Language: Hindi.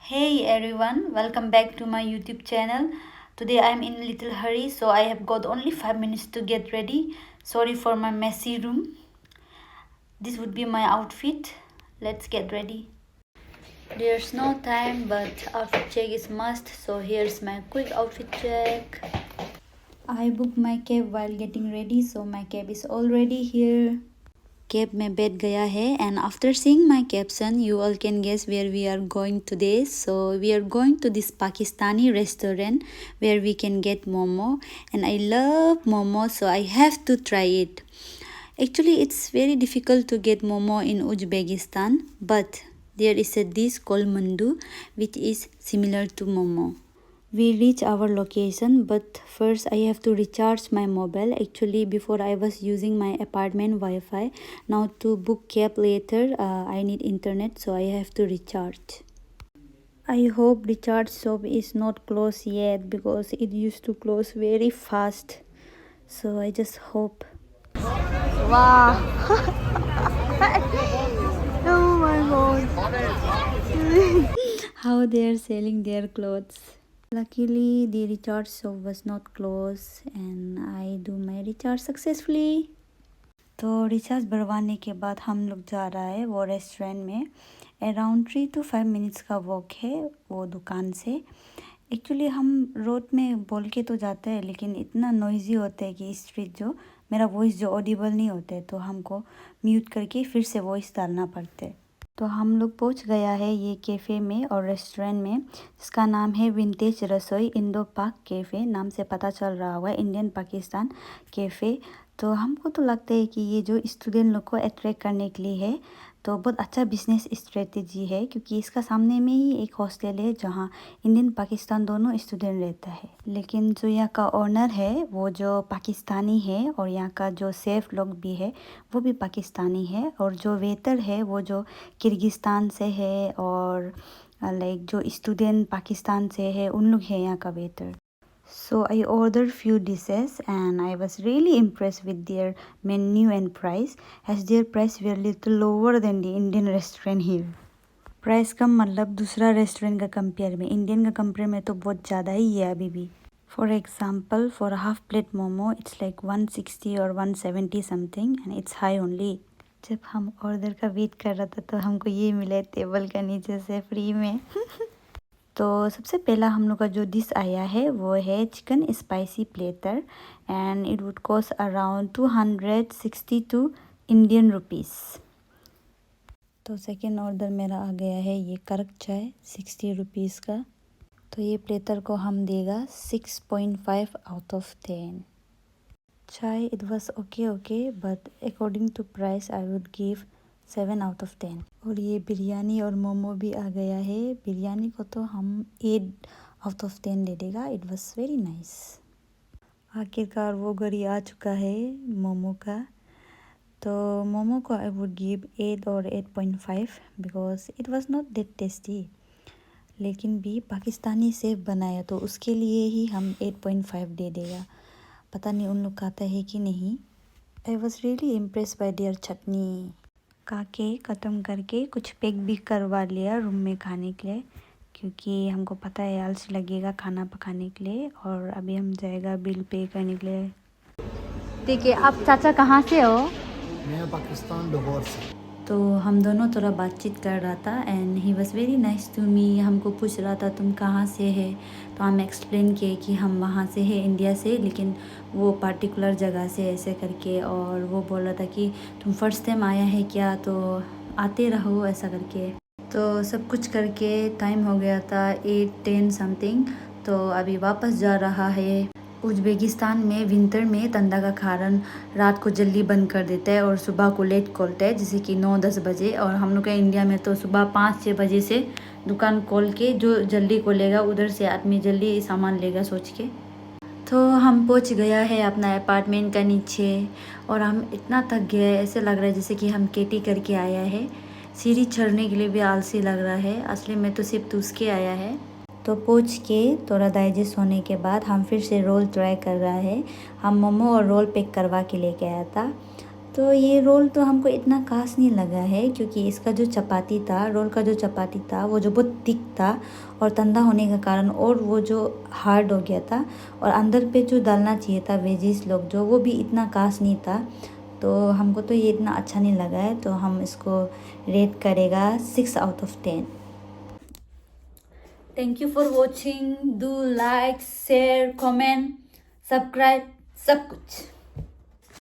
Hey everyone, welcome back to my YouTube channel. Today I'm in a little hurry, so I have got only 5 minutes to get ready. Sorry for my messy room. This would be my outfit. Let's get ready. There's no time, but outfit check is must. So here's my quick outfit check. I booked my cab while getting ready, so my cab is already here. Cab में बैठ गया है and after seeing my caption you all can guess where we are going today so we are going to this Pakistani restaurant where we can get momo and I love momo so I have to try it actually it's very difficult to get momo in Uzbekistan but there is a dish called mandu which is similar to momo. We reach our location, but first I have to recharge my mobile. Actually, before I was using my apartment Wi-Fi. Now to book cab later, I need internet, so I have to recharge. I hope recharge shop is not closed yet because it used to close very fast. So I just hope. Wow! Oh my god! How they are selling their clothes. Luckily, the recharge shop was not closed and I do my recharge successfully. तो रिचार्ज भरवाने के बाद हम लोग जा रहा है वो रेस्टोरेंट में अराउंड 3 to 5 मिनट्स का वॉक है वो दुकान से. एक्चुअली हम रोड में बोल के तो जाते हैं लेकिन इतना नॉइजी होता है कि स्ट्रीट जो मेरा वॉइस जो ऑडिबल नहीं होता है तो हमको म्यूट करके फिर से वॉइस डालना पड़ता है. तो हम लोग पहुंच गया है ये कैफ़े में और रेस्टोरेंट में जिसका नाम है विंटेज रसोई इंडो पाक कैफ़े. नाम से पता चल रहा होगा इंडियन पाकिस्तान कैफ़े. तो हमको तो लगता है कि ये जो स्टूडेंट लोग को अट्रैक्ट करने के लिए है तो बहुत अच्छा बिजनेस स्ट्रेटेजी है क्योंकि इसका सामने में ही एक हॉस्टल है जहाँ इंडियन पाकिस्तान दोनों स्टूडेंट रहता है. लेकिन जो यहाँ का ओनर है वो जो पाकिस्तानी है और यहाँ का जो सेफ लोग भी है वो भी पाकिस्तानी है और जो वेटर है वो जो किर्गिस्तान से है और लाइक जो स्टूडेंट पाकिस्तान से है उन लोग हैं यहाँ का waiter. So I ordered few dishes and I was really impressed with their menu and price as their price were little lower than the Indian restaurant here. Price कम मतलब दूसरा रेस्टोरेंट का कंपेयर में इंडियन का कंपेयर में तो बहुत ज़्यादा ही है अभी भी. For example for half plate momo it's like 160 और 170 something and it's high only. जब हम ऑर्डर का वेट कर रहा था तो हमको ये मिला टेबल का नीचे से फ्री में. तो सबसे पहला हम लोग का जो डिश आया है वो है chicken spicy platter and it would cost around 262 Indian rupees. तो सेकेंड ऑर्डर मेरा आ गया है ये कड़क चाय 60 रुपीज़ का. तो ये प्लेटर को हम देगा 6.5 out of 10. Chai it was okay but according to price I would give 7 out of 10. और ये बिरयानी और मोमो भी आ गया है. बिरयानी को तो हम 8 आउट ऑफ 10 दे देगा. It was very nice. आखिरकार वो घड़ी आ चुका है मोमो का. तो मोमो को आई वुड गिव 8 और 8.5 because it was not that tasty. लेकिन भी पाकिस्तानी सेफ बनाया तो उसके लिए ही हम 8.5 दे देगा. पता नहीं उन लोग खाता है कि नहीं. I was really impress by their chutney. काके ख़त्म करके कुछ पैक भी करवा लिया रूम में खाने के लिए क्योंकि हमको पता है आलसी लगेगा खाना पकाने के लिए. और अभी हम जाएगा बिल पे करने के लिए. देखिए आप चाचा कहाँ से हो? मैं पाकिस्तान लाहौर से. तो हम दोनों थोड़ा बातचीत कर रहा था and he was very nice to me. हमको पूछ रहा था तुम कहाँ से है तो हम एक्सप्लेन किए कि हम वहाँ से है इंडिया से लेकिन वो पार्टिकुलर जगह से ऐसे करके. और वो बोल रहा था कि तुम फर्स्ट टाइम आया है क्या तो आते रहो ऐसा करके. तो सब कुछ करके टाइम हो गया था 8-10 समथिंग. तो अभी वापस जा रहा है. उज़्बेकिस्तान में विंटर में ठंडा का कारण रात को जल्दी बंद कर देता है और सुबह को लेट खोलता है जैसे कि 9-10 बजे. और हम लोग का इंडिया में तो सुबह 5-6 बजे से दुकान खोल के जो जल्दी खोलेगा उधर से आदमी जल्दी सामान लेगा सोच के. तो हम पहुंच गया है अपना अपार्टमेंट का नीचे और हम इतना थक गए हैं ऐसे लग रहा है जैसे कि हम केटी करके आया है. सीढ़ी चढ़ने के लिए भी आलसी लग रहा है. असली में तो सिर्फ टूस के आया है. तो पहुँच के थोड़ा डाइजेस्ट होने के बाद हम फिर से रोल ट्राई कर रहा है. हम मोमो और रोल पैक करवा के लेके आया था. तो ये रोल तो हमको इतना खास नहीं लगा है, क्योंकि इसका जो चपाती था, रोल का जो चपाती था वो जो बहुत थिक था और ठंडा होने के कारण और वो जो हार्ड हो गया था, और अंदर पे जो डालना चाहिए था वेजिस लोग जो, वो भी इतना खास नहीं था। तो हमको तो ये इतना अच्छा नहीं लगा है, तो हम इसको रेट करेगा 6/10। Thank you for watching. Do like, share, comment, subscribe, सब कुछ।